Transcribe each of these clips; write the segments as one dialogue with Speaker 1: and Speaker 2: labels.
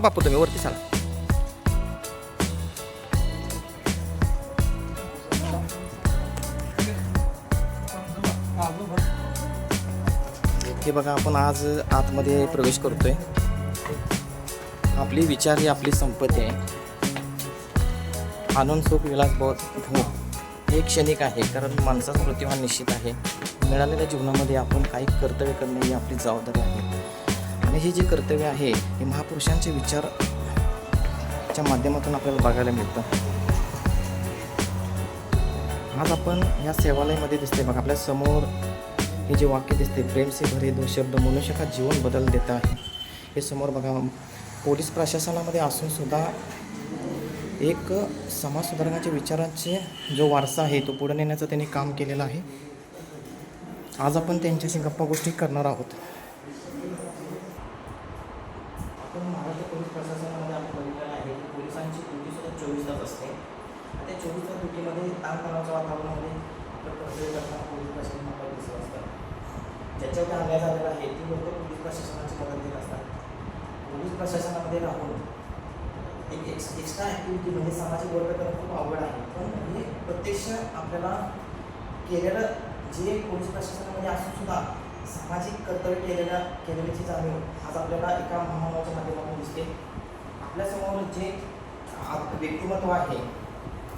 Speaker 1: बापू तुम्ही वरती चला. हे बघा, आपण आज आतमध्ये प्रवेश करतोय. आपली विचार ही आपली संपत्ती आहे. आनंद सुख विलास भोग हे क्षणिक आहे, कारण माणसाचा मृत्यू हा निश्चित आहे. मिळालेल्या जीवनामध्ये आपण काही कर्तव्य करणे ही आपली जबाबदारी आहे. आणि हे जे कर्तव्य आहे हे महापुरुषांचे विचारच्या माध्यमातून आपल्याला बघायला मिळतं. आज आपण ह्या सेवालयामध्ये दिसते बघा, आपल्या समोर हे जे वाक्य दिसते, प्रेम से भरे दो शब्द मनुष्य का जीवन बदल देता आहे. हे समोर बघा, पोलीस प्रशासनामध्ये असून सुद्धा एक समाज सुधारणाच्या विचारांचे जो वारसा आहे तो पुढे नेण्याचं त्यांनी काम केलेलं आहे. आज आपण त्यांच्याशी गप्पा गोष्टी करणार आहोत. आपण महाराष्ट्र पोलीस प्रशासनामध्ये आपण बघितलेलं आहे की पोलिसांची ड्युटी सुद्धा 24 तास असते. त्या 24 तास ड्युटीमध्ये ताणतणावाच्या वातावरणामध्ये आपलं कर्तव्य करताना पोलीस प्रशासन आपल्याला दिसत असतं. ज्याच्यावर अन्याय झालेला आहे ती लोक पोलीस प्रशासनाची मदत घेत असतात. पोलीस प्रशासनामध्ये राहून एक एक्स्ट्रा ॲक्टिव्हिटी म्हणजे सामाजिक वर्ग करणं खूप अवघड आहे. पण हे प्रत्यक्ष आपल्याला केलेलं जे पोलीस प्रशासनामध्ये असून सुद्धा सामाजिक कर्तव्य केलेल्याची जाणीव आज आपल्याला एका महामानवाच्या माध्यमातून दिसते. आपल्यासमोर जे व्यक्तिमत्व आहे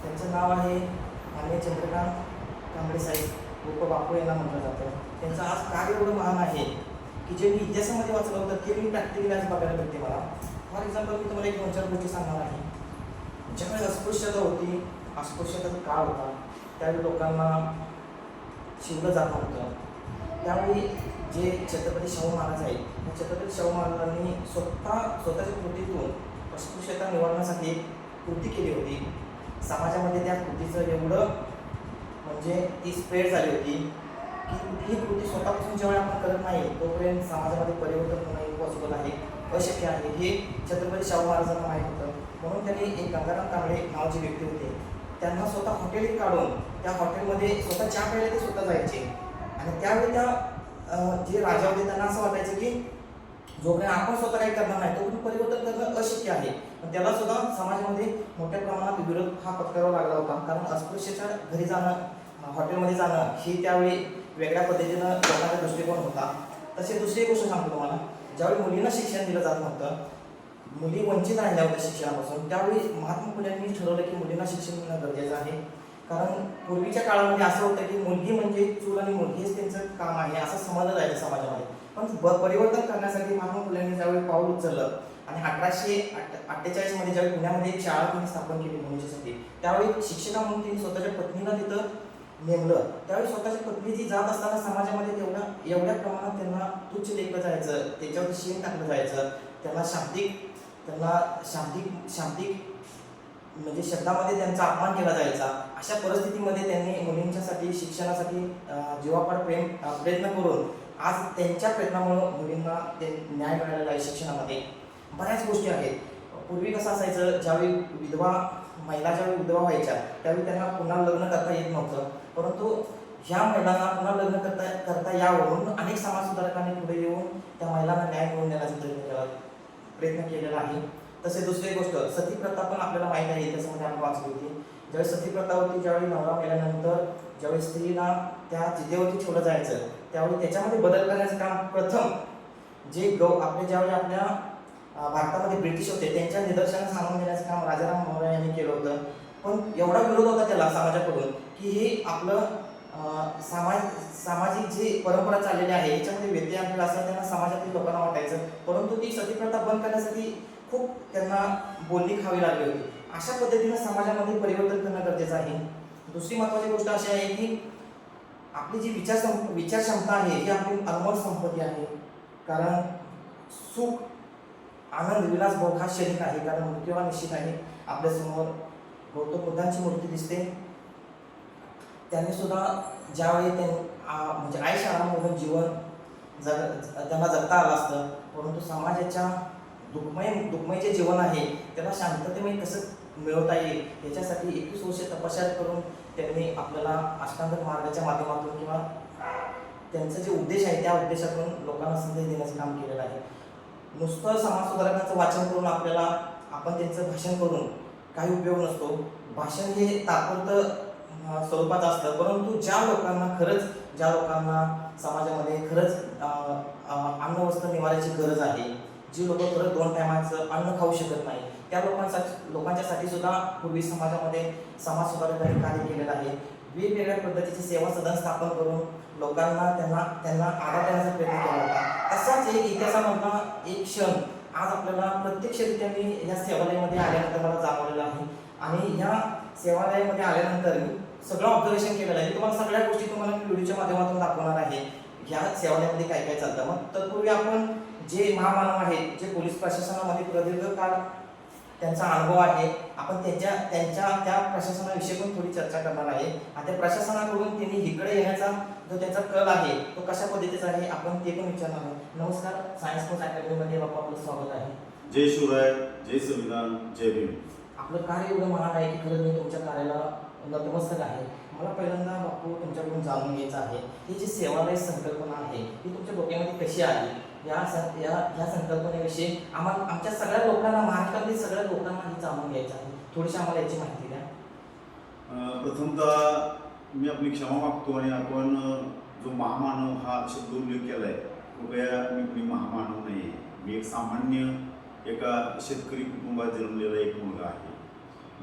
Speaker 1: त्यांचं नाव आहे माननीय चंद्रकांत कांबळे साहेब उर्फ बापू यांना म्हटलं जातं. त्यांचं आज कार्य एवढं महान आहे की जे मी इतिहासामध्ये वाचलं होतं ते मी प्रॅक्टिकली आज बघायला मिळते मला. फॉर एक्झाम्पल मी तुम्हाला एक 2-4 गोष्टी सांगणार आहे. ज्यावेळी अस्पृश्यता होती, अस्पृश्यतेचा काळ होता, त्यावेळी लोकांना शिवलं जात नव्हतं. त्यावेळी जे छत्रपती शाहू महाराज आहेत, त्या छत्रपती शाहू महाराजांनी स्वतःच्या कृतीतून अस्पृश्यता निवारण्यासाठी एक कृती केली होती. समाजामध्ये त्या कृतीचं एवढं म्हणजे ती स्प्रेड झाली होती की कुठलीही कृती स्वतःपासून जेव्हा आपण करत नाही तोपर्यंत समाजामध्ये परिवर्तन होणं इम्पॉसिबल आहे, अशक्य आहे. हे छत्रपती शाहू महाराजांना माहीत होतं. म्हणून त्यांनी एक गंगाराम कांबळे नावाची व्यक्ती होते, त्यांना स्वतः हॉटेल काढून त्या हॉटेलमध्ये स्वतः चहा प्यायला ते स्वतः जायचे. आणि त्यावेळी त्या जे राजा होते त्यांना असं वाटायचं की जोपर्यंत आपण स्वतः काही करणार नाही तोपर्यंत परिवर्तन करणं अशक्य आहे. पण त्याला सुद्धा समाजामध्ये मोठ्या प्रमाणात विरोध हा पत्करावा लागला होता, कारण अस्पृश्याच्या घरी जाणं, हॉटेलमध्ये जाणं ही त्यावेळी वेगळ्या पद्धतीनं लोकांचा दृष्टिकोन होता. तसे दुसरी गोष्ट सांगतो तुम्हाला, ज्यावेळी मुलींना शिक्षण दिलं जात नव्हतं, मुली वंचित राहिल्या होत्या शिक्षणापासून, त्यावेळी महात्मा फुल्यांनी ठरवलं की मुलींना शिक्षण मिळणं गरजेचं आहे. कारण पूर्वीच्या काळामध्ये असं होतं की मुलगी म्हणजे चूल आणि मूल हेच त्यांचं काम आहे असं समजलं जायचं समाजामध्ये. पण परिवर्तन करण्यासाठी महात्मा फुल्यांनी ज्यावेळी पाऊल उचललं आणि 1848 मध्ये ज्यावेळी पुण्यामध्ये एक शाळा त्यांनी स्थापन केली मुलींसाठी, त्यावेळी शिक्षिका म्हणून त्यांनी स्वतःच्या पत्नीला तिथं नेमलं. त्यावेळी स्वतःची पत्नी जी जात असताना समाजामध्ये एवढ्या प्रमाणात त्यांना तुच्छ लेखलं जायचं, त्याच्यावरती शेण टाकलं जायचं, त्यांना शाब्दिक म्हणजे शब्दामध्ये त्यांचा अपमान केला जायचा. अशा परिस्थितीमध्ये त्यांनी मुलींच्यासाठी शिक्षणासाठी जीवापाड प्रयत्न करून आज त्यांच्या प्रयत्नामुळं मुलींना ते न्याय मिळालेला आहे. शिक्षणामध्ये बऱ्याच गोष्टी आहेत. पूर्वी कसं असायचं, ज्यावेळी महिला ज्यावेळी विधवा व्हायच्या त्यावेळी त्यांना पुन्हा लग्न करता येत नव्हतं. परंतु ह्या महिलांना पुन्हा लग्न करता यावं म्हणून अनेक समाज सुधारकांनी पुढे येऊन त्या महिलांना न्याय मिळवून देण्याचा प्रयत्न केलेला आहे. तसे दुसरी गोष्ट, सती प्रथा पण आपल्याला माहीत आहे, इतिहासामध्ये आपण वाचली होती. ज्यावेळी सती प्रथा होती, ज्यावेळी नवरा मेल्यानंतर ज्यावेळी स्त्रीला त्या जिद्देवरती ठेवलं जायचं, त्यावेळी त्याच्यामध्ये बदल करण्याचं काम प्रथम जे ज्यावेळी आपल्या भारतामध्ये ब्रिटिश होते त्यांच्या निदर्शनास आणून देण्याचं काम राजाराम मोहन यांनी केलं होतं. पण एवढा विरोध होता त्याला समाजाकडून की हे आपलं सामाजिक जी परंपरा चाललेली आहे याच्यामध्ये व्यत्यय आणलेला असं त्यांना समाजातील लोकांना वाटायचं. परंतु ती सती प्रथा बंद करण्यासाठी खूप त्यांना बोलणी खावी लागली होती. अशा पद्धतीनं समाजामध्ये परिवर्तन करणं गरजेचं आहे. दुसरी महत्त्वाची गोष्ट अशी आहे की आपली जी विचार क्षमता आहे ही आपली अनमोल संपत्ती आहे. कारण सुख आनंद विलास भोग हा क्षणिक आहे, कारण मृत्यू हा निश्चित आहे. आपल्यासमोर गौतम बुद्धांची मूर्ती दिसते. त्यांनी सुद्धा ज्यावेळी म्हणजे आयुष्य आरामपूर्ण जीवन त्यांना जगता आलं असतं, परंतु समाजाच्या दुःखमय जे जीवन आहे त्याला शांततेमध्ये कसं मिळवता येईल याच्यासाठी 21 वर्षे तपश्चर्या करून त्यांनी आपल्याला अष्टांग मार्गाच्या माध्यमातून किंवा त्यांचा जे उद्देश आहे त्या उद्देशातून लोकांना संदेश देण्याचं काम केलेलं आहे. नुसतं समाज सुधारकांचं वाचन करून आपल्याला आपण त्यांचं भाषण करून काही उपयोग नसतो. भाषण हे तात्पुरतं स्वरूपात असतं, परंतु ज्या लोकांना समाजामध्ये खरंच अन्न वस्त्र निवाऱ्याची गरज आहे, जी लोक खरंच 2 टायमाचं अन्न खाऊ शकत नाही, त्या लोकांच्यासाठी सुद्धा पूर्वी समाजामध्ये समाज सुधारकांनी कार्य केलेलं आहे. वेगवेगळ्या पद्धतीची सेवा सदन स्थापन करून लोकांना त्यांना आधार देण्याचा प्रयत्न केला होता. तसाच एक इतिहासामधला एक क्षण आज आपल्याला प्रत्यक्षरित्या मी या सेवालयामध्ये आल्यानंतर मला जाणवलेला आहे. आणि ह्या सेवालयामध्ये आल्यानंतर मी सगळं ऑब्झर्वेशन केलेलं आहे. तुम्हाला सगळ्या गोष्टी तुम्हाला मी व्हिडिओच्या माध्यमातून दाखवणार आहे, ह्या सेवालयामध्ये काय काय चालतं. मग तत्पूर्वी आपण जे महामानव आहेत, जे पोलीस प्रशासनामध्ये प्रदीर्घ काळ त्यांचा अनुभव आहे, आपण त्या प्रशासनाविषयी पण थोडी चर्चा करणार आहे. आणि त्या प्रशासनाकडून त्यांनी इकडे येण्याचा जो त्यांचा कल आहे तो कशा पद्धतीचा आहे आपण ते पण विचारणार आहे. नमस्कार, सायन्स पोस्ट अकॅडमीमध्ये आपलं स्वागत आहे.
Speaker 2: जय शिवराय, जय संविधान, जय भीम.
Speaker 1: आपलं कार्य एवढं महान आहे की खरंच मी तुमच्या कार्याला नतमस्तक आहे. मला पहिल्यांदा बापू तुमच्याकडून जाणून घ्यायचं आहे, ही जी सेवालय संकल्पना आहे ही तुमच्या डोक्यामध्ये कशी आली, या संकल्पनेविषयी आमच्या सगळ्या लोकांना, महाराष्ट्रातील सगळ्या लोकांना हे जाणून घ्यायचं आहे. थोडीशी आम्हाला याची माहिती द्या.
Speaker 2: प्रथमतः मी आपली क्षमा मागतो आणि आपण जो महामानव हा शब्द उल्लेख केला आहे, कृपया मी कोणी महामानव नाही आहे. मी एक सामान्य एका शेतकरी कुटुंबात जन्मलेला एक मुलगा आहे.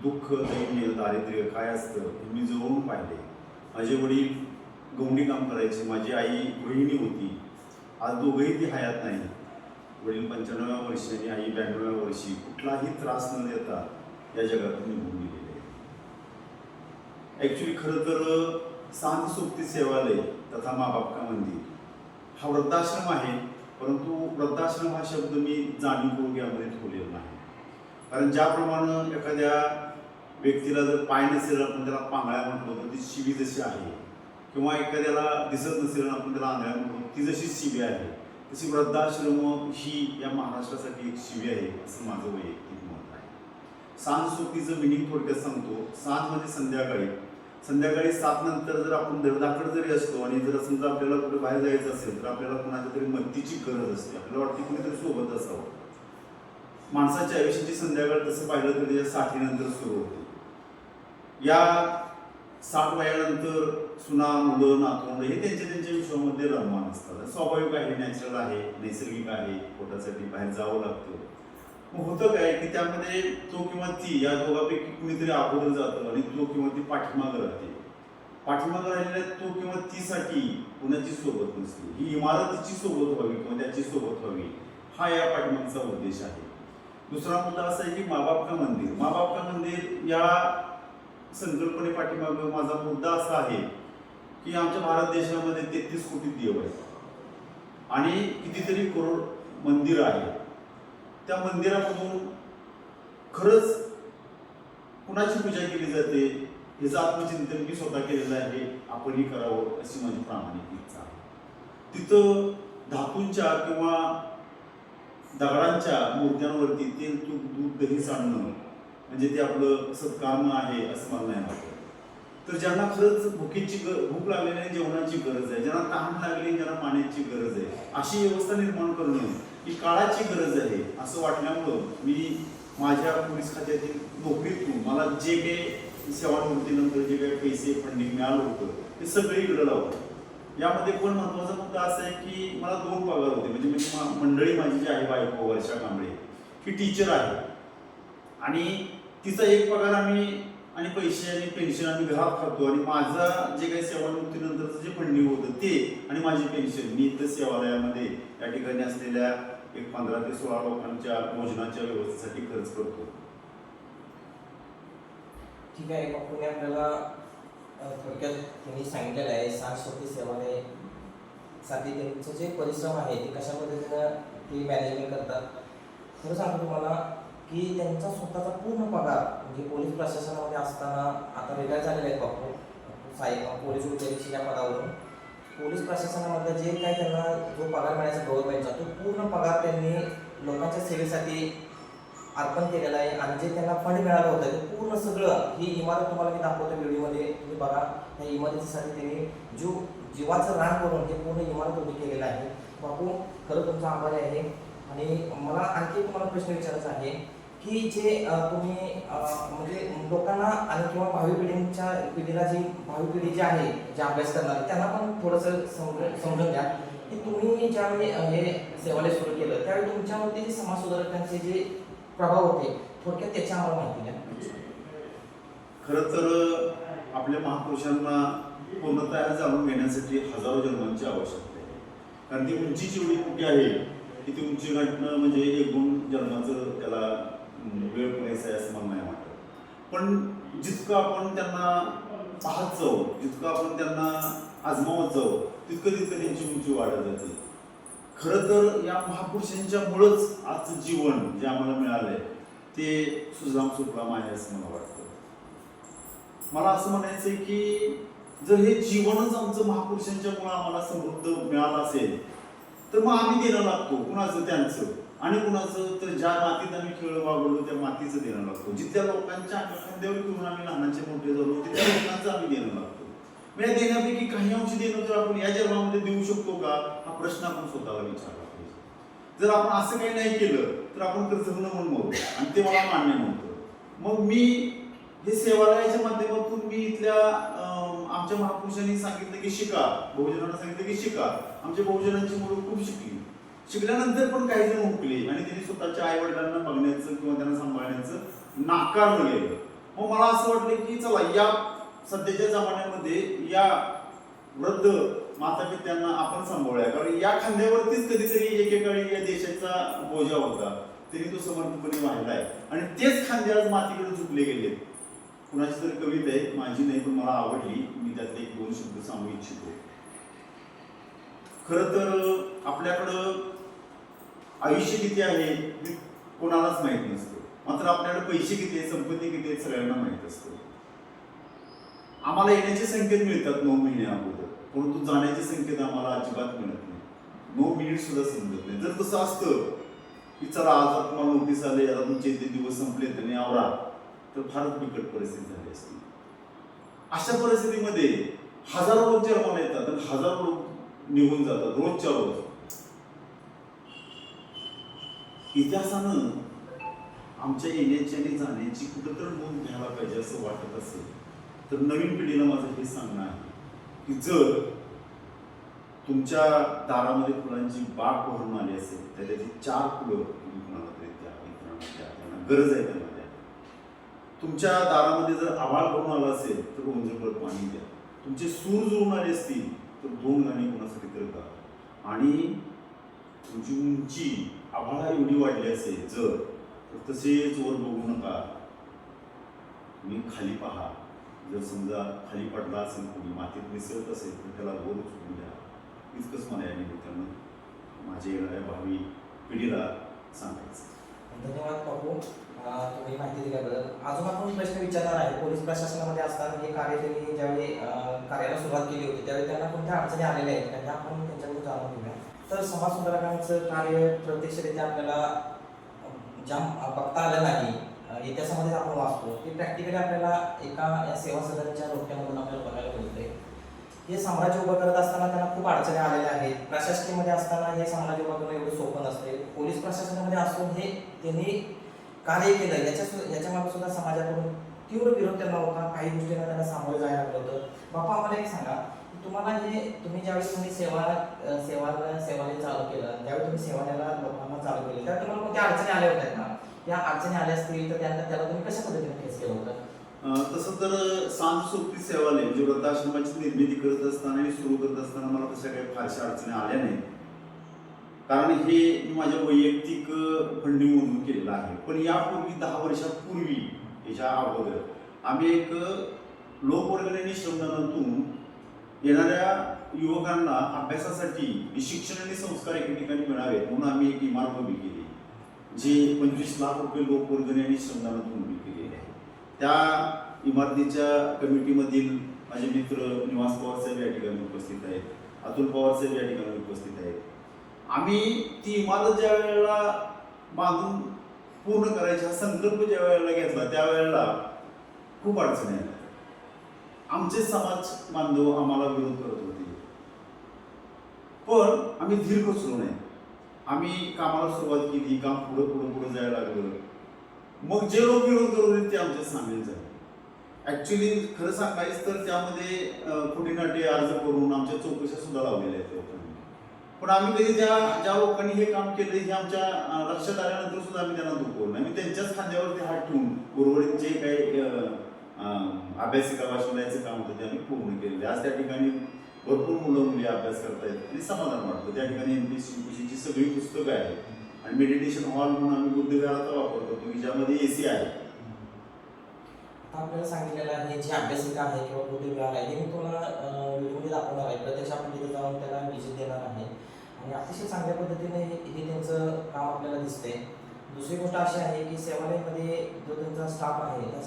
Speaker 2: दुःख, दैन्य, दारिद्र्य काय असतं हे मी जवळून पाहिले. माझे वडील गवंडी काम करायचे, माझी आई गृहिणी होती. आज दोघंही ती हयात नाही. वडील 95व्या वर्षी आणि आई 92व्या वर्षी कुठलाही त्रास न देता या जगातून निघून गेलेले. ॲक्च्युली खरं तर सांत सोबती सेवालय तथा माँ बाप का मंदिर हा वृद्धाश्रम आहे, परंतु वृद्धाश्रम हा शब्द मी जाणीवपूर्वक यामध्ये ठेवलेला नाही. कारण ज्याप्रमाणे एखाद्या व्यक्तीला जर पाय नसेल आपण त्याला पांगळ्या म्हणतो तर ती शिवी जशी आहे, किंवा एखाद्याला दिसत नसेल आपण त्याला आंधळ्या म्हणतो ती जशी शिवी आहे, तशी वृद्धाश्रम ही या महाराष्ट्रासाठी एक शिवी आहे असं माझं वैयक्तिक मत आहे. सांज सोबतीचं मिनिंग थोडक्यात सांगतो. सांज म्हणजे संध्याकाळी 7 नंतर जर आपण धडधाकड जरी असतो आणि जर समजा आपल्याला कुठे बाहेर जायचं असेल तर आपल्याला कोणाच्या तरी मदतीची गरज असते. आपल्याला वाटते कुणीतरी सोबत असावं. माणसाच्या आयुष्याची संध्याकाळ तसं पाहिलं तर त्याच्या 60 नंतर सुरू होते. या 60 वयानंतर सुना, मुलं, नातवंड हे त्यांच्या विश्वामध्ये रममान असतात. स्वाभाविक आहे, नॅचरल आहे, नैसर्गिक आहे. पोटासाठी बाहेर जावं लागतं. मग होतं काय की त्यामध्ये तो किंवा ती या दोघांपैकी कुणीतरी अगोदर जातं आणि तो किंवा ती पाठीमागं राहते. पाठीमागं राहिलेल्या तो किंवा तीसाठी कुणाची सोबत नसते. ही इमारतीची सोबत व्हावी किंवा त्याची सोबत व्हावी हा या पाठीमागचा उद्देश आहे. दुसरा मुद्दा असा आहे की माँ बाप का मंदिर. माँ बाप का मंदिर या संकल्पने पाठीमागं माझा मुद्दा असा आहे की आमच्या भारत देशामध्ये 33 कोटी देव आहेत आणि कितीतरी करोड मंदिर आहेत. त्या मंदिरामधून खरंच कुणाची पूजा केली जाते याचं आत्मचिंतन मी स्वतः केलेलं आहे. आपणही करावं अशी माझी प्रामाणिक इच्छा आहे. तिथं धातूंच्या किंवा दगडांच्या मूर्त्यांवरती तेल, तूप, दूध, दही सांडणं म्हणजे ते आपलं सत्कर्म आहे असं मला नाही वाटतं. तर ज्यांना खरंच भूक लागलेली आहे, जेवणाची गरज आहे, ज्यांना तहान लागली, ज्यांना पाण्याची गरज आहे, अशी व्यवस्था निर्माण करणं ही काळाची गरज आहे असं वाटल्यामुळं मी माझ्या पोलीस खात्यातील नोकरीतून मला जे काही सेवानिवृत्तीनंतर जे काही पैसे फंडिंग मिळालं होतं ते सगळे इकडं लावलं. यामध्ये पण महत्त्वाचा मुद्दा असा आहे की मला 2 पगार होते. म्हणजे मंडळी माझी जी आहे बायको वर्षा कांबळे ही टीचर आहे आणि तिचा 1 पगार आम्ही आणि पैसे आणि पेन्शन आम्ही घरात खातो आणि माझा जे काही सेवानिवृत्तीनंतरचं जे फंडिंग होतं ते आणि माझी पेन्शन मी इथं सेवालयामध्ये या ठिकाणी असलेल्या एक 15 ते 16 लोकांच्या भोजनाच्या व्यवस्थेसाठी खर्च करतो.
Speaker 1: ठीक आहे, बापूने आपल्याला थोडक्यात त्यांनी सांगितलेलं आहे सांज सोबती सेवालय साठी त्यांचं जे परिश्रम आहे ते कशा पद्धतीनं ते मॅनेजमेंट करतात. खरं सांगतो तुम्हाला की त्यांचा स्वतःचा पूर्ण पगार म्हणजे पोलीस प्रशासनामध्ये असताना आता रिटायर झालेले आहेत बापू पोलीस उपनिरीक्षक या पदावरून पोलीस प्रशासनामध्ये जे काही त्यांना जो पगार मिळायचा गव्हर्नमेंटचा तो पूर्ण पगार त्यांनी लोकांच्या सेवेसाठी अर्पण केलेलं आहे. आणि जे त्यांना फंड मिळालं होतं ते पूर्ण सगळं ही इमारत तुम्हाला मी दाखवतो व्हिडिओमध्ये, तुम्ही बघा. या इमारतीसाठी त्यांनी जीवाचं रान करून हे पूर्ण इमारत उभी केलेलं आहे. बापू खरं तुमचा आभारी आहे. आणि मला आणखी तुम्हाला प्रश्न विचारायचा आहे की जे तुम्ही म्हणजे लोकांना आणि किंवा पिढीला जी भावी पिढी जी आहे जे अभ्यास करणारे त्यांना पण थोडंसं समजून द्या की तुम्ही ज्यावेळी हे सेवालय सुरू केलं त्यावेळी तुमच्यावरती जे समाज सुधारकांचे जे प्रभाव होते थोडक्यात त्याची आम्हाला माहिती द्या.
Speaker 2: खरं तर आपल्या महापुरुषांना पूर्णतः जाणून घेण्यासाठी हजारो जन्मांची आवश्यकता आहे. कारण ती उंची जेवढी कुठे आहे की ती उंची गाठणं म्हणजे एक गुण जन्माचं त्याला वेळ पुरेसा आहे असं मला नाही वाटत. पण जितकं आपण त्यांना पाहत जाऊ, जितकं आपण त्यांना आजमावत जाऊ, तितकं त्यांची उंची वाढत जाते. खरं तर या महापुरुषांच्यामुळंच आजचं जीवन जे आम्हाला मिळालंय ते सुजलाम सुफलाम आहे असं मला वाटतं. मला असं म्हणायचंय की जर हे जीवनच आमचं महापुरुषांच्यामुळे आम्हाला समृद्ध मिळालं असेल तर मग आम्ही देणं लागतो कुणाचं त्यांचं, आणि कुणाचं तर ज्या मातीत आम्ही खेळ वागवलो त्या मातीचं देणं लागतो. जिथल्या लोकांच्या खांद्यावर घेऊन आम्ही लहानाचे मोठे झालो तिथल्या लोकांचं आम्ही देणं लागतो. म्हणजे देण्यापैकी काही अंश देणं तर आपण या जन्मामध्ये देऊ शकतो का हा प्रश्न आपण स्वतःला विचारला पाहिजे. जर आपण असं काही नाही केलं तर आपण कर्तव्य म्हणून मरू आणि ते मला मान्य नव्हतं. मग मी हे सेवालयाच्या माध्यमातून मी इथल्या आमच्या महापुरुषांनी सांगितलं की शिका, बहुजनांना सांगितलं की शिका. आमच्या बहुजनांची मुलं खूप शिकली. शिकल्यानंतर पण काही जण हुकले आणि त्यांनी स्वतःच्या आई वडिलांना बघण्याचं किंवा त्यांना सांभाळण्याचं नाकारलं गेलं. मग मला असं वाटलं की चला या सध्याच्या जमान्यामध्ये या वृद्ध माता पित्यांना आपण सांभाळूया. कारण या खांद्यावरतीच कधीतरी एकेकाळी या देशाचा बोजा होता, त्यांनी तो समर्थपणे वाहिलाय आणि तेच खांदे आज मातीकडे झुकले गेले. कुणाची तरी कविता आहे, माझी नाही पण मला आवडली, मी त्यातले एक दोन शब्द सांगू इच्छितो. खरं तर आपल्याकडं आयुष्य किती आहे हे कोणालाच माहित नसतं, मात्र आपल्याकडे पैसे किती आहेत, संपत्ती किती आहेत सगळ्यांना माहित असतं. आम्हाला येण्याचे संकेत मिळतात 9 महिने अगोदर, परंतु जाण्याचे संकेत आम्हाला अजिबात मिळत नाही. 9 मिनिट सुद्धा समजत नाही. जर तसं असतं की चला आज तुम्हाला नोटीस आले, आता तुमचे ते दिवस संपले त्यांनी आवरा, तर फारच बिकट परिस्थिती झाली असती. अशा परिस्थितीमध्ये हजारो लोक जन्माला येतात आणि हजारो लोक निघून जातात रोजच्या रोज. इतिहासानं आमच्या येण्याची आणि जाण्याची कुठंतरी नोंद घ्यायला पाहिजे असं वाटत असेल तर नवीन पिढीला माझं हे सांगणं आहे की जर तुमच्या दारामध्ये फुलांची बाग भरून आली असेल तर त्याची 4 फुलं तुम्ही कुणाला तरी द्या, मित्रांना द्या, त्यांना गरज आहे त्यांना द्या. तुमच्या दारामध्ये जर आभाळ भरून आला असेल तर ओंजळभर पाणी द्या. तुमचे सूर जुळून आले असतील तर 2 गाणी कोणासाठी तर गा. आणि तुमची उंची आभाळा एवढी वाढली असेल जर तर तसेच वर बघू नका, तुम्ही खाली पहा. जर समजा खाली पडला असेल कोणी मातीत मिसळत असेल तर त्याला वर उचलून द्या. इतकंच मला या निमित्तानं माझ्या येणाऱ्या भावी पिढीला सांगायचं.
Speaker 1: धन्यवाद बापू, तुम्ही माहिती दिल्याबद्दल. अजून आपण प्रश्न विचारणार आहे. पोलीस प्रशासनामध्ये असताना हे कार्य त्यांनी ज्यावेळी कार्याला सुरुवात केली होती त्यावेळी त्यांना कोणत्या अडचणी आलेल्या आहेत त्या आपण त्यांच्याकडून जाणून घेऊया. तर समाज सुधारकांचं कार्य प्रत्यक्षरित्या आपल्याला ज्या बघता आलं नाही, इतिहासामध्ये आपण वाचतो ते प्रॅक्टिकली आपल्याला एका या सेवा सदनाच्या रोट्यामधून आपल्याला बघायला मिळते. हे साम्राज्य उभं करत असताना त्यांना खूप अडचणी आलेल्या आहेत. प्रशासकीयमध्ये असताना हे साम्राज्य उभं करणं एवढं सोपं नसते. पोलीस प्रशासनामध्ये असून हे त्यांनी कार्य केलं याच्या मागे सुद्धा समाजाकडून तीव्र विरोध त्यांना होता. काही गोष्टींना त्यांना सामोरं जायला लागलं होतं. बापा आम्हाला एक सांगा, तुम्हाला हे तुम्ही ज्यावेळी तुम्ही सेवालय चालू केलं त्यावेळी तुम्ही सेवालयाला लोकांना चालू केलं त्यावेळी तुम्हाला कोणत्या अडचणी आल्या होत्या का? त्या अडचणी आल्या असतील तर त्याला तुम्ही कशा पद्धतीने फेस केलं होतं?
Speaker 2: तसं तर सांज सोबती सेवालय म्हणजे वृद्धाश्रमाची निर्मिती करत असताना आणि सुरू करत असताना मला तशा काही फारशा अडचणी आल्या नाहीत. कारण हे मी माझ्या वैयक्तिक फंडिंगमधून केलेलं आहे. पण यापूर्वी 10 वर्षापूर्वी याच्या अगोदर आम्ही एक लोकवर्गणी श्रमदानातून येणाऱ्या युवकांना अभ्यासासाठी शिक्षण आणि संस्कार एका ठिकाणी मिळावेत म्हणून आम्ही एक इमारत उभी केली जी 25 लाख रुपये लोकवर्गणी आणि श्रमदानातून उभी केलेली आहे. त्या इमारतीच्या कमिटीमधील माझे मित्र निवास पवार साहेब या ठिकाणी उपस्थित आहेत, अतुल पवार साहेब या ठिकाणी उपस्थित आहेत. आम्ही ती इमारत ज्या वेळेला बांधून पूर्ण करायचा संकल्प ज्या वेळेला घेतला त्यावेळेला खूप अडचणी आल्या. आमचे समाज बांधव आम्हाला विरोध करत होते, पण आम्ही धीर खचलो नाही. आम्ही कामाला सुरुवात केली, काम पुढं जायला लागलं. मग जे लोक विरोध करत होते ते आमच्या सामील झाले. ऍक्च्युली खरं सांगायचं तर त्यामध्ये खुटीनाटी अर्ज करून आमच्या चौकशा सुद्धा लावलेल्या आहेत लोकांनी. पण आम्ही कधी ज्या लोकांनी हे काम केलं हे आमच्या लक्षात आल्यानंतर सुद्धा आम्ही त्यांना दुखवलं. आम्ही त्यांच्याच खांद्यावरती हात ठेवून उर्वरित जे काही अभ्यासिका वाचनाचं काम होतं ते आम्ही पूर्ण केलेले. आज त्या ठिकाणी भरपूर मुली अभ्यास करतायत आणि समाधान वाटतं. त्या ठिकाणी MPSC UPSCची सगळी पुस्तकं आहेत आणि मेडिटेशन हॉल म्हणून आम्ही बुद्धविहाराचा वापर करतो की ज्यामध्ये AC आहे.
Speaker 1: आपल्याला सांगितलेलं आहे जे अभ्यासिका आहे किंवा बुद्धविहार आहे हे मी तुम्हाला व्हिडिओमध्ये दाखवणार आहे. प्रत्यक्ष आपण तिथे जाऊन त्याला व्हिजिट देणार आहे आणि अतिशय चांगल्या पद्धतीने हे त्यांचं काम आपल्याला दिसते. दुसरी गोष्ट अशी आहे की सेवालयमध्ये जो त्यांचा स्टाफ आहे त्या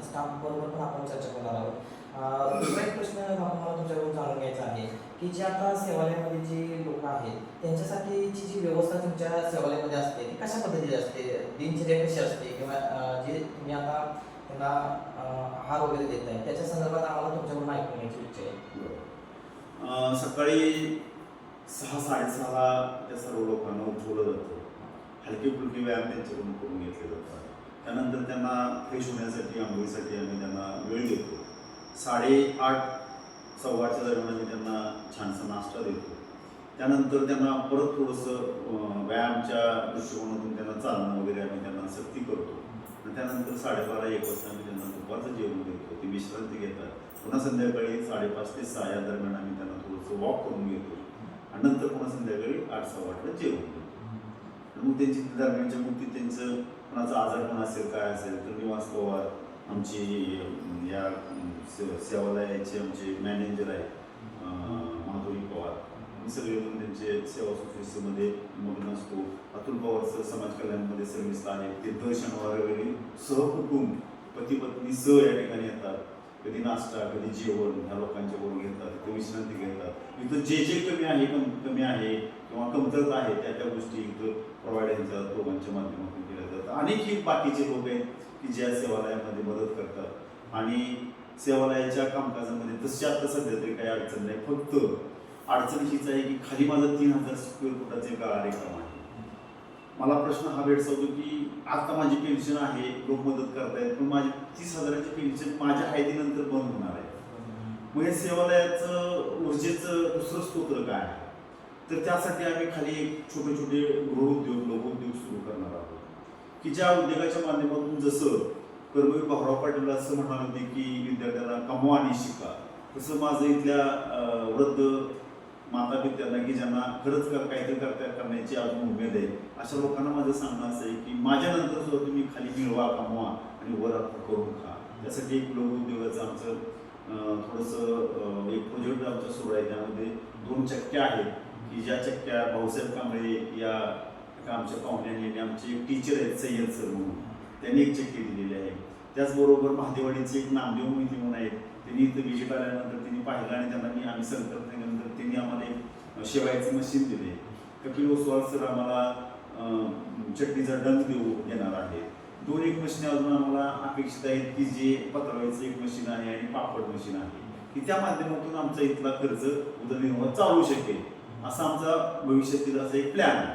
Speaker 1: स्टाफ बरोबर पण आपण चर्चा करणार आहोत. दुसरा एक प्रश्न मला तुमच्याकडून जाणून घ्यायचा आहे की जे आता सेवालयामध्ये जी लोक आहेत त्यांच्यासाठीची जी व्यवस्था तुमच्या सेवालयामध्ये असते ती कशा पद्धतीची असते, दिनचर्या कशी असते किंवा जे तुम्ही आता त्यांना आहार वगैरे देत आहे त्याच्या संदर्भात आम्हाला तुमच्याकडून ऐकून घ्यायची इच्छा आहे.
Speaker 2: सकाळी 6-6:30ला त्या सर्व लोकांना उठवलं जातं. हलके फुलके व्यायाम त्यांच्याकडून करून घेतले जातात. त्यानंतर त्यांना फ्रेश होण्यासाठी आंघोळीसाठी आम्ही त्यांना वेळ देतो. 8:30-8:15च्या दरम्यान आम्ही त्यांना छानसा नाश्ता देतो. त्यानंतर त्यांना परत थोडंसं व्यायामच्या दृष्टिकोनातून त्यांना चालणं वगैरे आम्ही त्यांना सक्ती करतो. आणि त्यानंतर 12:30-1 वाजता आम्ही त्यांना दुपारचं जेवण देतो. ती विश्रांती घेतात. पुन्हा संध्याकाळी 5:30 ते 6 या दरम्यान आम्ही त्यांना थोडंसं वॉक करून घेतो आणि नंतर पुन्हा संध्याकाळी 8-8:15ला जेवण देतो. मग त्यांची दरम्यानच्या मुक्ती त्यांचं कोणाचा आजारपण असेल काय असेल तर निवास पवार आमची या सेवालयाचे आमचे मॅनेजर आहेत माधुरी पवार आम्ही सगळेजण त्यांचे सेवा सुश्रूषेमध्ये मग्न असतो. अतुल पवार समाज कल्याणमध्ये सर्व्हिसला आहेत. ते दर शनिवारी सहकुटुंब पती पत्नी या ठिकाणी येतात. कधी नाश्ता कधी जेवण ह्या लोकांच्या बरोबर घेतात. तिथे विश्रांती घेतात. इथं जे कमी आहे किंवा कमतरता आहे त्या गोष्टी इथं प्रोव्हाइड यांच्या दोघांच्या माध्यमातून केल्या जातात. अनेक बाकीचे लोक आहेत की ज्या सेवालयामध्ये मदत करतात आणि सेवालयाच्या कामकाजामध्ये तशी आता सध्या तरी काही अडचण नाही. फक्त अडचण हीच आहे की खाली माझं 3000 स्क्वेअर फुटाचे कार्यक्रम आहे. मला प्रश्न हा भेडसावतो की आता माझी पेन्शन आहे लोक मदत करतायत पण माझी 30,000ची पेन्शन माझ्या हायतीनंतर बंद होणार आहे. मग या सेवालयाचं ऊर्जेचं दुसरं स्तोत्र काय आहे तर त्यासाठी आम्ही खाली एक छोटे गृहउद्योग लघुउद्योग सुरू करणार आहोत की ज्या उद्योगाच्या माध्यमातून जसं कर्मवीर भाऊराव पाटील असं म्हणाले होते की विद्यार्थ्यांना कमवा आणि शिका तसं माझं इथल्या वृद्ध माता पित्यांना की ज्यांना खरंच काहीतरी करण्याची अजून उमेद आहे अशा लोकांना माझं सांगणं असं आहे की माझ्यानंतर सुद्धा तुम्ही खाली मिळवा कमवा आणि वर करून खा. त्यासाठी एक लघुउद्योगाचं आमचं थोडंसं एक प्रोजेक्ट आमचा सुरू आहे. त्यामध्ये 2 चक्क्या आहेत की ज्या चक्क्या भाऊसाहेब कांबळे या आमच्या पाहुण्यांनी आमचे एक टीचर आहेत सय्यद सर म्हणून त्यांनी एक चक्की दिलेली आहे. त्याचबरोबर महादेवाडीचे एक नामदेव मोहिते म्हणून आहेत. त्यांनी इथं व्हिजिट आल्यानंतर त्यांनी पाहिलं आणि त्यांना आम्ही संकल्पनेनंतर त्यांनी आम्हाला एक शेवायचं मशीन दिले. कपिल ओसवाल सर आम्हाला चटणीचा डंक देणार आहे. 2 एक मशीन अजून आम्हाला अपेक्षित आहेत की जे पत्रावळीचं एक मशीन आहे आणि पापड मशीन आहे की त्या माध्यमातून आमचा इथला खर्च उदरनिर्वाह चालू शकेल असा आमचा भविष्यातील असा एक प्लॅन आहे.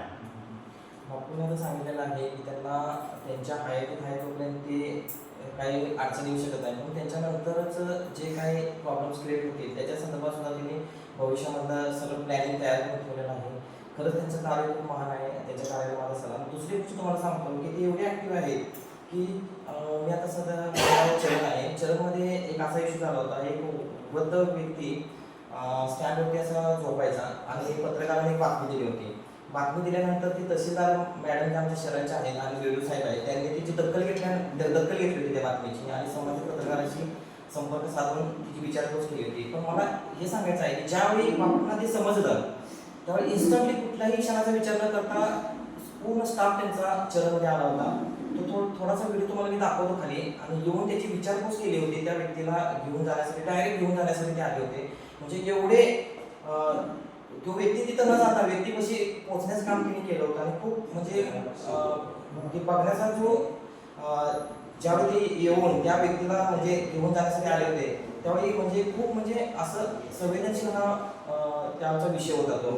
Speaker 1: बापूने आता सांगितलेलं आहे की त्यांना त्यांच्या हयातीत आहे तोपर्यंत ते काही अडचण येऊ शकत नाही पण त्यांच्यानंतरच जे काही प्रॉब्लेम्स क्रिएट होतील त्याच्या संदर्भात सुद्धा त्यांनी भविष्यामधलं सगळं प्लॅनिंग तयार करून ठेवलेलं आहे. खरंच त्यांचं कार्य खूप महान आहे. त्यांच्या कार्याला माझा सलाम. दुसरी गोष्ट तुम्हाला सांगतो की ते एवढे ॲक्टिव्ह आहेत की मी आता सध्या चरण आहे. चरणमध्ये एक असा इश्यू झाला होता. एक वृद्ध व्यक्ती स्टँडवरती असा झोपायचा आणि पत्रकाराने एक बातमी दिली होती. बातमी दिल्यानंतर ती तहसीलदार मॅडम ज्या आमच्या शहराच्या आहेत आणि वेळू साहेब आहेत त्यांनी तिची दखल घेतली होती त्या बातमीची आणि संबंधित पत्रकाराशी संपर्क साधून तिची विचारपूस केली होती. पण मला हे सांगायचं आहे की ज्यावेळी बापूंना ते समजलं त्यावेळी इन्स्टंटली कुठल्याही क्षणाचा विचार न करता पूर्ण स्टाफ त्यांचा चरणमध्ये आला होता. तो थोडासा व्हिडिओ तुम्हाला मी दाखवतो खाली आणि येऊन त्याची विचारपूस केली होती. त्या व्यक्तीला घेऊन जाण्यासाठी डायरेक्ट घेऊन जाण्यासाठी ते आले होते. म्हणजे एवढे तो व्यक्ती तिथं न जाता व्यक्तीपाशी पोहोचण्याचं काम त्यांनी केलं होतं आणि खूप म्हणजे ते बघण्याचा जो ज्यावेळी येऊन त्या व्यक्तीला म्हणजे घेऊन जाण्यासाठी आले होते त्यावेळी म्हणजे खूप म्हणजे असं संवेदनशील हा त्याचा विषय होता तो.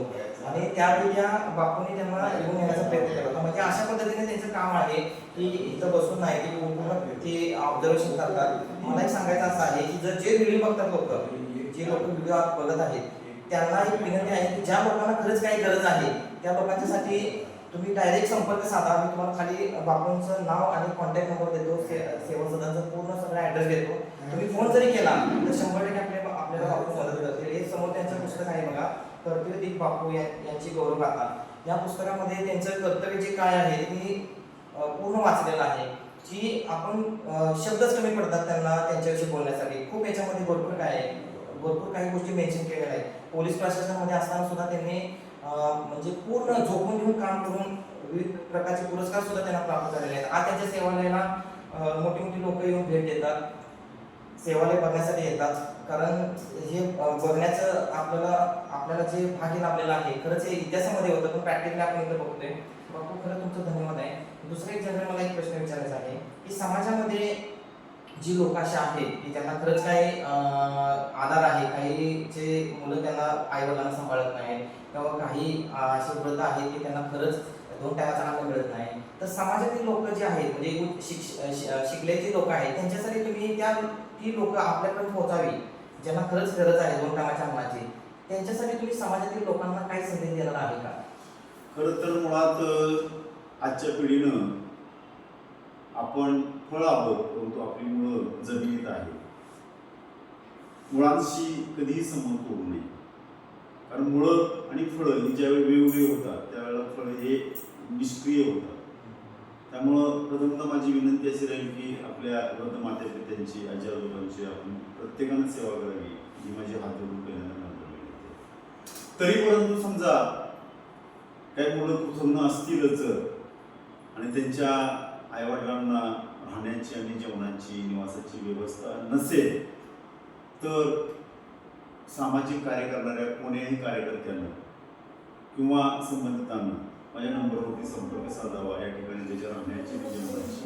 Speaker 1: आणि त्यावेळी त्या बापूंनी त्यांना घेऊन येण्याचा प्रयत्न केला होता. म्हणजे अशा पद्धतीने त्यांचं काम आहे की इथं बसून नाही की पूर्ण ते ऑब्झर्वेशन करतात. मला एक सांगायचं असं आहे की जर जे व्हिडिओ बघतात लोक, जे लोक व्हिडिओ बघत आहेत, त्यांना एक विनंती आहे की ज्या लोकांना खरंच काही गरज आहे त्या लोकांच्यासाठी तुम्ही डायरेक्ट संपर्क साधा. मी तुम्हाला खाली बापूंचं नाव आणि कॉन्टॅक्ट नंबर देतो, सेवा सदनचा पूर्ण सगळा ॲड्रेस देतो. तुम्ही फोन जरी केला तर 100% आपल्याला बापू मदत करतील. हे समोर त्यांचं पुस्तक आहे बघा, कर्तव्यदीप बापू यांची गौरवगाथा. या पुस्तकामध्ये त्यांचं कर्तव्य जे काय आहे ते पूर्ण वाचलेलं आहे. की आपण शब्दच कमी पडतात त्यांना त्यांच्याविषयी बोलण्यासाठी. खूप याच्यामध्ये भरपूर काय आहे, भरपूर काही गोष्टी मेन्शन केलेल्या आहेत. पोलीस प्रशासनामध्ये असताना सुद्धा त्यांनी म्हणजे पूर्ण झोपून घेऊन काम करून विविध प्रकारचे पुरस्कार सुद्धा त्यांना प्राप्त झालेले आहेत. आज त्यांच्या सेवालयाला मोठी मोठी लोक येऊन भेट देतात, सेवालय बघण्यासाठी येतात. कारण हे बघण्याचं आपल्याला जे भाग्य लाभलेलं आहे, खरंच हे इतिहासामध्ये होतं पण प्रॅक्टिकली आपण इथं बघतोय. बापू खरं तुमचं धन्यवाद आहे. दुसरं एक जनरल मला एक प्रश्न विचारायचा आहे की समाजामध्ये जी लोक अशी आहेत की त्यांना खरंच काही आधार आहे, काही जे मुलं त्यांना आईवडिलांना सांभाळत नाही किंवा काही असे व्रत आहेत की त्यांना खरंच 2 टायमाचं अन्न मिळत नाही, तर समाजातील लोक जे आहेत म्हणजे शिकलेली लोक आहेत त्यांच्यासाठी तुम्ही ती लोक आपल्याकडे पोहोचावी ज्यांना खरंच गरज आहे 2 टायमाच्या अन्नाची, त्यांच्यासाठी तुम्ही समाजातील लोकांना काही संदेश देणार आहे का?
Speaker 2: खरं तर मुळात आजच्या पिढीनं आपण फळ आहोत परंतु आपली मुळं जमिनीत आहे. मुळांशी कधीही संबंध तोडू नये. कारण मुळं आणि फळं ही ज्यावेळी वेगवेगळी होतात त्यावेळेला फळं हे निष्क्रिय होतात. त्यामुळं प्रथमतः माझी विनंती अशी राहील की आपल्या वृद्ध माता पित्यांची, आजी आजोबांची आपण प्रत्येकानं सेवा करावी, ही माझी हात जोडून पहिल्यांदा विनंती. तरी परंतु समजा काही मुलं कुटुंब असतीलच आणि त्यांच्या आईवडिलांना राहण्याची आणि जेवणाची निवासाची व्यवस्था नसेल तर सामाजिक कार्य करणाऱ्या कोण्याही कार्यकर्त्यानं किंवा संबंधितांना माझ्या नंबरवरती संपर्क साधावा. या ठिकाणी त्याच्या राहण्याची आणि जेवणाची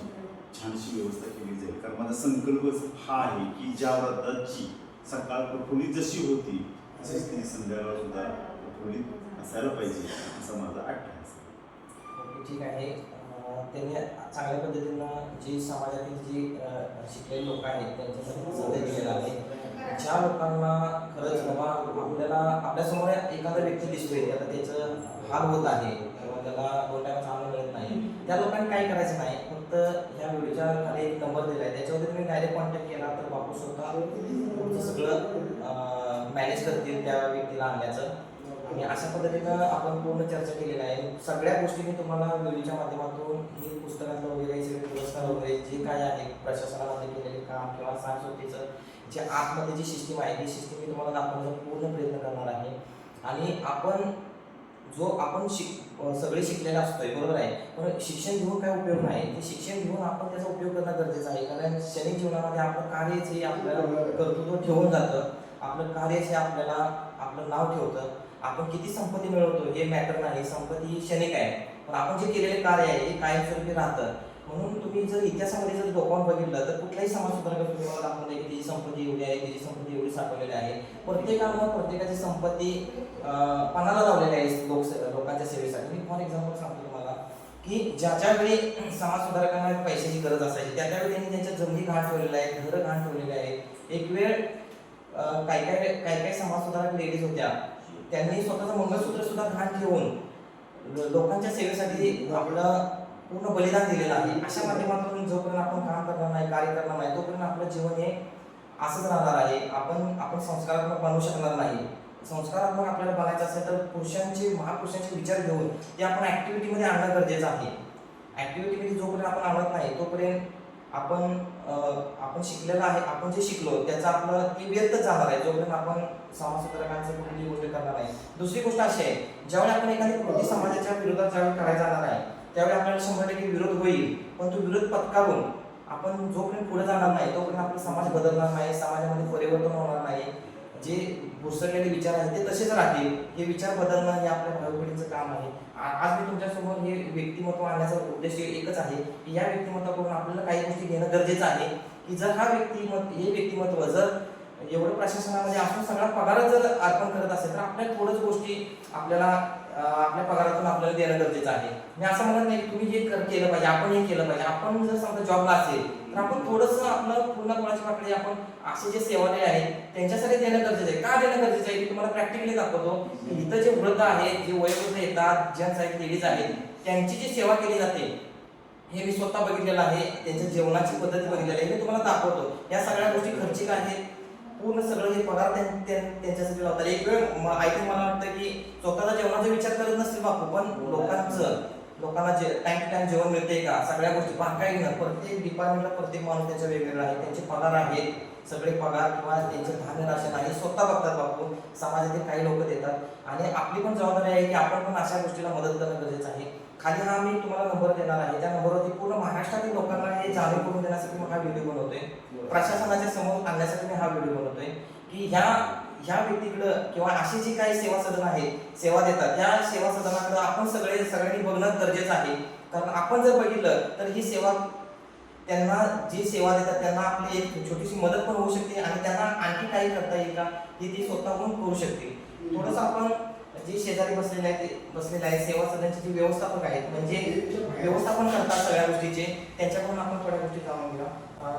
Speaker 2: छानशी व्यवस्था केली जाईल. कारण माझा संकल्पच हा आहे की ज्या व्रताची सकाळ प्रफुल्लित जशी होती तशीच ती संध्याकाळ सुद्धा प्रफुल्लित असायला पाहिजे असा माझा अट्टहास आहे.
Speaker 1: ठीक आहे. त्यांनी चांगल्या पद्धतीनं जी समाजातील जी शिकलेले लोक आहेत त्यांच्यासाठी संदेश दिलेला आहे. ज्या लोकांना खरंच बाबा आपल्याला आपल्यासमोर एखादा व्यक्ती दिसतोय त्याला त्याचं हाल होत आहे किंवा त्याला 2 टायमाचं अन्न मिळत नाही, त्या लोकांनी काही करायचं नाही. फक्त ह्या व्हिडिओच्या खाली एक नंबर दिला आहे त्याच्यावरती तुम्ही डायरेक्ट कॉन्टॅक्ट केला तर बापू स्वतः तुमचं सगळं मॅनेज करतील त्या व्यक्तीला आणण्याचं. आणि अशा पद्धतीनं आपण पूर्ण चर्चा केलेली आहे. सगळ्या गोष्टी मी तुम्हाला व्हिडिओच्या माध्यमातून हे पुस्तकातलं वगैरे सगळे पुरस्कार वगैरे जे काय आहे प्रशासनामध्ये केलेले काम किंवा सांस्कृतीचं जे आतमध्ये जी सिस्टीम आहे ती सिस्टीम मी तुम्हाला दाखवण्याचा पूर्ण प्रयत्न करणार आहे. आणि आपण सगळे शिकलेले असतोय बरोबर आहे, पण शिक्षण घेऊन काय उपयोग नाही. ते शिक्षण घेऊन आपण त्याचा उपयोग करणं गरजेचं आहे. कारण क्षणिक जीवनामध्ये आपलं कार्यच हे आपल्याला कर्तृत्व ठेवून जातं, आपलं कार्यच हे आपल्याला आपलं नाव ठेवतं. आपण किती संपत्ती मिळवतो हे मॅटर नाही, संपत्ती ही क्षणिक आहे, पण आपण जे केलेले कार्य आहे हे कायमस्वरूपी राहतं. म्हणून तुम्ही जर इतिहासामध्ये जर डोकावून बघितलं तर कुठलाही समाज सुधारक तुम्ही मला दाखवून द्या की त्याची संपत्ती एवढी आहे, त्याची संपत्ती एवढी साठवलेली आहे. प्रत्येकानं प्रत्येकाची संपत्ती पणाला लावलेली आहे लोकांच्या सेवेसाठी. मी फॉर एक्झाम्पल सांगतो तुम्हाला की ज्या वेळी समाज सुधारकांना पैशाची गरज असायची त्यावेळी त्यांनी त्यांच्या जमिनी घाण ठेवलेल्या आहेत, घरं घाण ठेवलेली आहेत. एक वेळ काही समाज सुधारक लेडीज होत्या, त्यांनी स्वतःचं मंगळसूत्र सुद्धा घाण ठेवून लोकांच्या सेवेसाठी आपलं पूर्ण बलिदान दिलेलं आहे. अशा माध्यमातून जोपर्यंत आपण काम करणार नाही, कार्य करणार नाही, तोपर्यंत आपलं जीवन हे असंच राहणार आहे. आपण संस्कारात्मक बनवू शकणार नाही. संस्कारात्मक आपल्याला बनायचं असेल तर महापुरुषांचे विचार घेऊन ते आपण ॲक्टिव्हिटीमध्ये आणणं गरजेचं आहे. ॲक्टिव्हिटीमध्ये जोपर्यंत आपण आणत नाही तोपर्यंत आपण शिकलेलं आहे, आपण जे शिकलो त्याचं आपलं ते व्यर्थच जाणार आहे जोपर्यंत आपण समाज सुधारकांचं कुठली गोष्ट करणार नाही. दुसरी गोष्ट अशी आहे, ज्यावेळी आपण एखादी कृती समाजाच्या विरोधात ज्यावेळी करायला जाणार आहे त्यावेळी आपल्याला 100% विरोध होईल, पण तो विरोध पत्करून आपण जोपर्यंत पुढे जाणार नाही तोपर्यंत आपला समाज बदलणार नाही, समाजामध्ये परिवर्तन होणार नाही. जे घुसरलेले विचार आहेत ते तसेच राहतील. हे विचार बदलणं हे आपल्या भावी पिढीचं काम आहे. आज मी तुमच्यासमोर हे व्यक्तिमत्व आणण्याचा उद्देश एकच आहे की या व्यक्तिमत्वाकडून आपल्याला काही गोष्टी घेणं गरजेचं आहे की जर हे व्यक्तिमत्व जर एवढं प्रशासनामध्ये असून सगळा पगार जर अर्पण करत असेल तर आपल्या थोडंच गोष्टी आपल्याला आपल्या पगारातून आपल्याला देणं गरजेचं आहे. मी असं म्हणत नाही की तुम्ही हे केलं पाहिजे, आपण हे केलं पाहिजे. आपण जर समजा जॉबला असेल तर आपण थोडंसं आपलं पूर्ण कोणाची पाकळी आपण असे जे सेवालय आहेत त्यांच्यासाठी देणं गरजेचं आहे. का देणं गरजेचं आहे की तुम्हाला प्रॅक्टिकली दाखवतो की इथं जे वृद्ध आहेत, जे वयोवृद्ध येतात, जेंट्स आहेत, लेडीज आहेत, त्यांची जी सेवा केली जाते हे मी स्वतः बघितलेलं आहे. त्यांच्या जेवणाची पद्धती बघितलेली आहे, मी तुम्हाला दाखवतो. या सगळ्या गोष्टी खर्चिक आहेत. पूर्ण सगळं हे पगार त्यांच्यासाठी लावतात. एक वेळ आय थिंक मला वाटतं की स्वतःचा जेवणाचा विचार करत नसतील बापू, पण लोकांना जे टाइम टू टाइम जेवण मिळते का, सगळ्या गोष्टी काही ना प्रत्येक डिपार्टमेंटला प्रत्येक माणूस त्याचा वेगवेगळा आहे. त्यांचे पगार आहेत, सगळे पगार किंवा त्यांचे धान्य राशन आहे स्वतः बघतात बापू. समाजातील काही लोक देतात आणि आपली पण जबाबदारी आहे की आपण पण अशा गोष्टीला मदत करणं गरजेचं आहे. खाली हा मी तुम्हाला नंबर देणार आहे, त्या नंबरवरती पूर्ण महाराष्ट्रातील लोकांना हे जाणीव करून देण्यासाठी मी हा व्हिडिओ बनवतोय. प्रशासनाच्या समोर आणण्यासाठी मी हा व्हिडिओ बनवतोय की ह्या व्यक्तीकडं किंवा अशी जी काही सेवा सदन आहे, सेवा देतात, या सेवा सदनाकडे आपण सगळ्यांनी बघणं गरजेचं आहे. कारण आपण जर बघितलं तर ही सेवा त्यांना जी सेवा देतात त्यांना आपली एक छोटीशी मदत पण होऊ शकते आणि त्यांना आणखी काही करता येईल का हे ती स्वतःहून करू शकते. थोडंसं आपण जे शेजारी बसलेले आहेत सेवा सदनचे जे व्यवस्थापक आहेत, म्हणजे व्यवस्थापन करतात सगळ्या गोष्टीचे, त्यांच्याकडून आपण थोड्या गोष्टी जाणून घेऊया.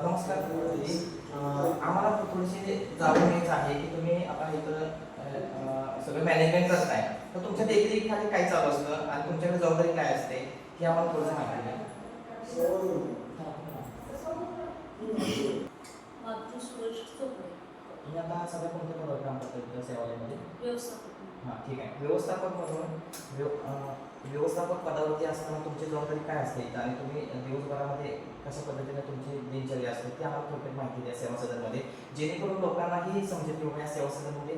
Speaker 1: नमस्कार दीदी, आम्हाला थोडीशी जाणून घ्यायचं आहे की तुम्ही आता इथं सगळं मॅनेजमेंट करताय, तर तुमच्या देखरेखीखाली काय चालू असतं आणि तुमच्याकडे जबाबदारी काय असते हे आम्हाला थोडंसं माहिती द्या. तुम्ही आता सगळ्या कोणत्या पदावर काम करता इथं सेवालयामध्ये? हां, ठीक आहे. व्यवस्थापक म्हणून व्यवस्थापक पदावरती असताना तुमची जबाबदारी काय असते इथं आणि तुम्ही दिवसभरामध्ये कशा पद्धतीने तुमची दिनचर्या असते ती आम्हाला थोडक्यात माहिती द्या सेवा सदनमध्ये, जेणेकरून लोकांनाही समजेल की बाबा या सेवा सदनमध्ये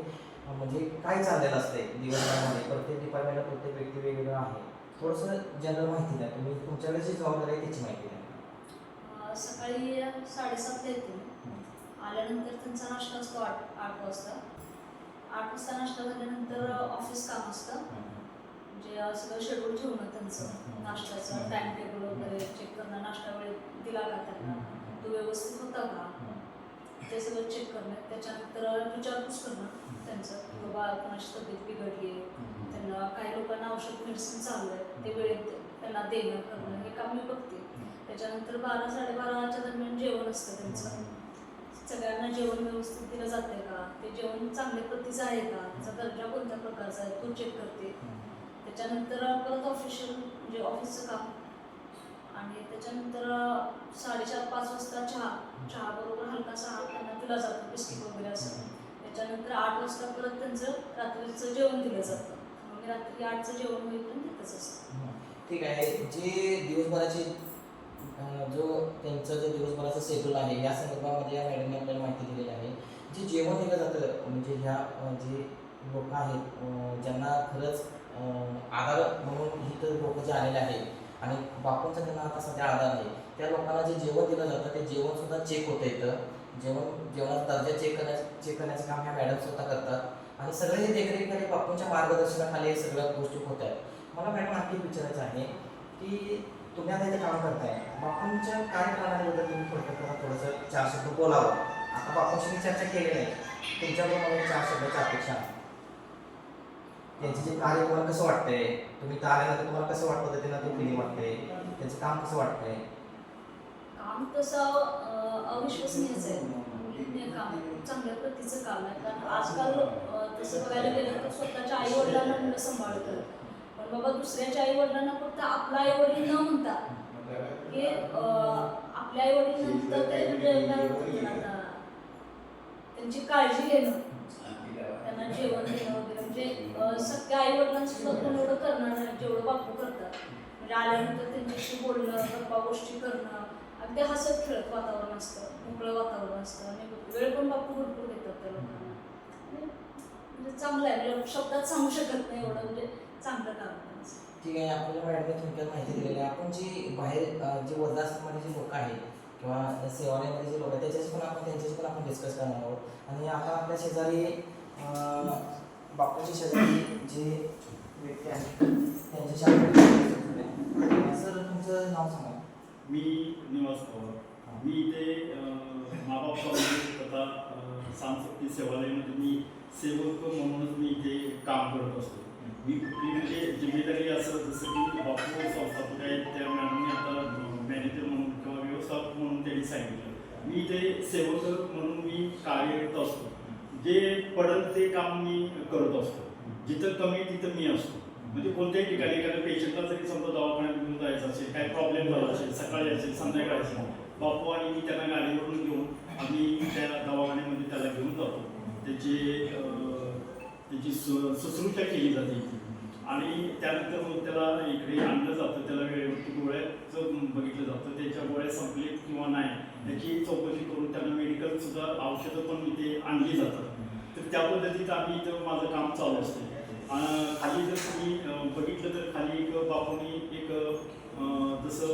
Speaker 1: म्हणजे काय चाललेलं असते दिवसभरामध्ये. प्रत्येक डिपार्टमेंटला प्रत्येक व्यक्ती वेगवेगळा आहे. थोडंसं जनरल माहिती द्या, तुम्ही तुमच्याकडे जी जबाबदारी आहे त्याची माहिती द्या.
Speaker 3: सकाळी 7:30 येते. आल्यानंतर त्यांचा नाश्ता असतो 8 वाजता. 8 वाजता नाश्ता झाल्यानंतर ऑफिस काम असतं, म्हणजे सगळं शेड्यूल ठेवणं त्यांचं नाश्त्याचं टाइम टेबल वगैरे चेक करणं, नाश्ता वेळेत दिला का त्यांना, तो व्यवस्थित होता का ते सगळं चेक करणं. त्याच्यानंतर विचारपूस करणं त्यांचं की बाबा कोणाची तब्येत बिघडली आहे, त्यांना काही लोकांना औषध मेडिसिन चालू आहे ते वेळेत त्यांना देणं करणं हे काम मी बघते. त्याच्यानंतर 12-12:30च्या दरम्यान जेवण असतं त्यांचं. सगळ्यांना जेवण व्यवस्थित दिलं जाते का, ते जेवण चांगल्या प्रतीचं आहे का, त्याचा दर्जा कोणत्या प्रकारचा आहे तो चेक करते. त्याच्यानंतर परत ऑफिशियल म्हणजे ऑफिसचं काम आणि त्याच्यानंतर 4:30-5 वाजता चहा बरोबर हलकासा त्यांना दिला जातो, बिस्किट वगैरे असं. त्याच्यानंतर 8 वाजता परत त्यांचं रात्रीचं जेवण दिलं जातं. मग रात्री 8चं जेवण होईपर्यंत तिथंच असतं.
Speaker 1: ठीक आहे. जे दिवसभराची जो त्यांचं जे दिवसभराचं शेड्यूल आहे या संदर्भामध्ये या मॅडमने आपल्याला माहिती दिलेली आहे. जे जेवण दिलं जातं म्हणजे ह्या जे लोक आहेत ज्यांना खरंच आधार म्हणून इथं लोक जे आलेले आहेत आणि बापूंचा त्यांना आता सध्या आधार आहे, त्या लोकांना जे जेवण दिलं जातं ते जेवणसुद्धा चेक होतं इथं. जेवणाचा दर्जा चेक करण्याचं काम ह्या मॅडम स्वतः करतात आणि सगळे हे देखरेखीखाली बापूंच्या मार्गदर्शनाखाली सगळ्या गोष्टी होत आहेत. मला मॅडम आणखी विचारायचं आहे की तुम्ही आता इथे काम करताय, बापूंच्या कार्यप्रणालीबद्दल तुम्ही थोडंसं 4 शब्द बोलावं. आता बापूंशी मी चर्चा केलेली आहे, तुमच्याकडून मला 4 शब्दाची अपेक्षा आहे. त्यांचे जे कार्य तुम्हाला कसं वाटतंय, तुम्ही तर आल्यानंतर तुम्हाला कसं वाटतं त्यांना ते फिलिंग वाटते, त्यांचं काम कसं वाटतंय?
Speaker 3: काम तसं अविश्वसनीयच आहे, काम चांगल्या प्रतीचं काम आहे. कारण आजकाल तसं बघायला गेलं तर स्वतःच्या आई वडिलांना मुलं सांभाळतं, पण बाबा दुसऱ्याच्या आई वडिलांना फक्त आपला आई वडील न म्हणता हे आपल्या आई वडील नंतर ते म्हणजे त्यांची काळजी घेणं, त्यांना जेवण देणं वगैरे, म्हणजे सगळ्या आई वडिलांसुद्धा कोण एवढं करणार नाही जेवढं बापू करतात. म्हणजे आल्यानंतर त्यांच्याशी बोलणं, गप्पा गोष्टी करणं, अगदी हसत खेळत वातावरण असतं, मोकळं वातावरण असतं आणि वेळ पण बापू भरपूर देतात त्या लोकांना. म्हणजे चांगलं आहे, शब्दात सांगू शकत नाही एवढं म्हणजे चांगलं काम.
Speaker 1: ठीक आहे. आपल्याला मॅडमने थोडक्यात माहिती दिलेली आहे. आपण जी बाहेर जे वृद्धाश्रममध्ये जे लोक आहेत किंवा सेवालयामध्ये जे लोक आहेत त्यांच्याशी पण आपण डिस्कस करणार आहोत. आणि आता आपल्या शेजारी बापूच्या शेजारी जे व्यक्ती आहेत त्यांच्याशी सर तुमचं नाव सांगा.
Speaker 4: मी निवास पवार. मी इथे माबाप तथा सांस्कृतिक सेवालयामध्ये मी सेवक म्हणूनच मी इथे काम करत असतो. मी कुठली म्हणजे जिम्मेदारी असं जसं की बापू संस्थापक आहेत त्या मॅडमने आता मॅनेजर म्हणून किंवा व्यवस्थापक म्हणून त्यांनी सांगितलं, मी इथे सेवक म्हणून मी कार्यरत असतो. जे पडेल ते काम मी करत असतो. जिथं कमी तिथं मी असतो. म्हणजे कोणत्याही ठिकाणी एखाद्या पेशंटला जरी समजा दवाखान्यात घेऊन जायचं असेल, काय प्रॉब्लेम झाला असेल, सकाळी असेल संध्याकाळी असेल, बापू आणि मी त्यांना गाडीवरून घेऊन आम्ही त्या दवाखान्यामध्ये त्याला घेऊन जातो. त्याची शुश्रूषा केली जाते इथे आणि त्यानंतर मग त्याला इकडे आणलं जातं. त्याला वेळेवरती गोळ्याचं बघितलं जातं. त्याच्या गोळ्या संपलीत किंवा नाही याची चौकशी करून त्यांना मेडिकलसुद्धा औषधं पण इथे आणली जातात. तर त्या पद्धतीत आम्ही इथं माझं काम चालू असते. खाली जर तुम्ही बघितलं तर खाली एक बापूंनी एक जसं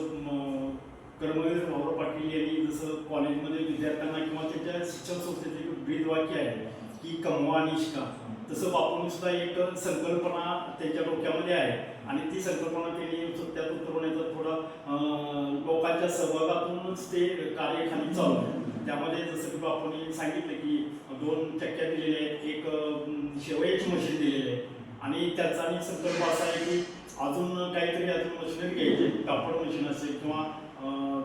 Speaker 4: कर्मवीर भाऊराव पाटील यांनी जसं कॉलेजमध्ये विद्यार्थ्यांना किंवा त्यांच्या शिक्षण संस्थेचं एक ब्रीदवाक्य आहे की कमवा आणि शिका, तसं बापूंनी सुद्धा एक संकल्पना त्यांच्या डोक्यामध्ये आहे आणि ती संकल्पना त्यांनी त्यात उतरवण्याचा थोडा लोकांच्या सहभागातूनच ते कार्य खाली चालू आहे. त्यामध्ये जसं की बापूंनी सांगितलं की 2 चक्क्या दिलेल्या आहेत, एक शेवयाची मशीन दिलेली आहे आणि त्याचा आणि संकल्प असा आहे की अजून काहीतरी अजून मशिनरी घ्यायची, कापड मशीन असेल किंवा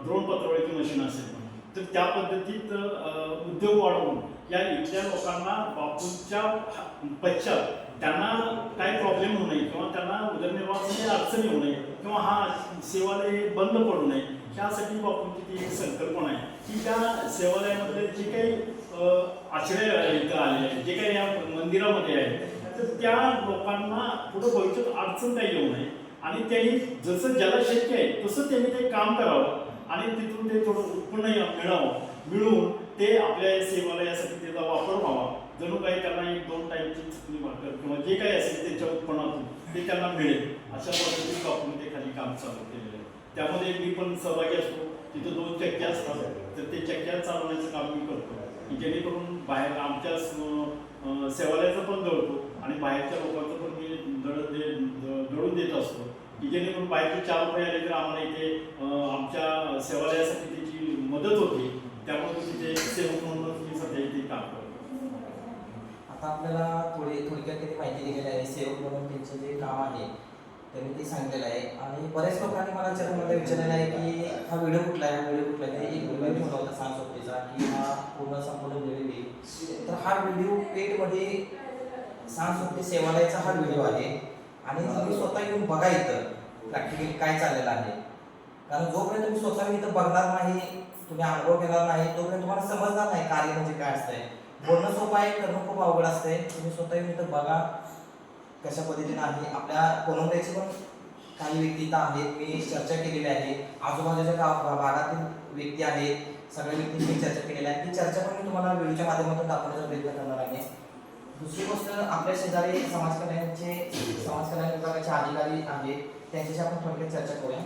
Speaker 4: द्रोण पत्रवळ्याची मशीन असेल. तर त्या पद्धतीत उद्योग वाढवून या इथल्या लोकांना बापूंच्या पश्चात त्यांना काही प्रॉब्लेम होऊ नये किंवा त्यांना उदरनिर्वाहासाठी अडचणी होऊ नये किंवा हा सेवालय बंद पडू नये, त्यासाठी बापूंची ती एक संकल्पना आहे की त्या सेवालयामध्ये जे काही आश्रय इथं आले आहेत, जे काही या मंदिरामध्ये आहे, तर त्या लोकांना पुढं भविष्यात अडचण काही येऊ नये आणि त्यांनी जसं ज्याला शक्य आहे तसं त्यांनी ते काम करावं आणि तिथून ते थोडं उत्पन्न मिळवून ते आपल्या सेवालयासाठी त्याचा वापर व्हावा. जणू काही त्यांना 1-2 टाईमची चटणी भाकर किंवा जे काही असेल त्याच्या उत्पन्नातून ते त्यांना मिळेल अशा पद्धतीने आपण ते खाली काम चालू केलेलं आहे. त्यामध्ये मी पण सहभागी असतो. तिथं 2 चक्क्या असतात, तर ते चक्क्या चालवण्याचं काम मी करतो जेणेकरून बाहेर आमच्या सेवालयाचं पण दळतो आणि बाहेरच्या लोकांचं पण मी दळून देत असतो की जेणेकरून बाहेरचे 4 रुपये आले तर आम्हाला इथे आमच्या सेवालयासाठी त्याची मदत होते. त्यामुळे तिथे सेवक म्हणून मी सध्या इथे काम करतो.
Speaker 1: आता आपल्याला थोडक्यात किती माहिती दिलेली आहे. सेवक म्हणून त्यांचं जे काम आहे त्यांनी ते सांगितलेलं आहे आणि बऱ्याच लोकांनी मला चॅनलमध्ये विचारलेलं आहे की हा व्हिडिओ कुठला आहे, व्हिडिओ कुठला आहे. एक व्हिडिओ ठेवला होता सांस्कृतीचा की हा पूर्ण संपूर्ण व्हिडिओ. तर हा व्हिडिओ पेडमध्ये सांस्कृतिक सेवालयाचा हा व्हिडिओ आहे आणि तुम्ही स्वतः येऊन बघा इथं प्रॅक्टिकली काय चाललेलं आहे. कारण जोपर्यंत तुम्ही स्वतः इथं बघणार नाही, तुम्ही अनुभव घेणार नाही, तोपर्यंत तुम्हाला समजणार नाही कार्य म्हणजे काय असतंय. बोलणं सोपं आहे, करणं खूप अवघड असतंय. तुम्ही स्वतः येऊन इथं बघा कशा पद्धतीने आहे. आपल्या कोणत्याची पण काही व्यक्ती इथं आहेत, मी चर्चा केलेली आहे. आजूबाजूच्या भागातील व्यक्ती आहेत, सगळ्या व्यक्तींची चर्चा केलेली आहे. ती चर्चा पण मी तुम्हाला व्हिडिओच्या माध्यमातून दाखवण्याचा प्रयत्न करणार आहे. दुसरी गोष्ट, आपल्या शेजारी समाज कल्याण विभागाचे अधिकारी आहेत, त्यांच्याशी आपण थोडक्यात चर्चा करूया.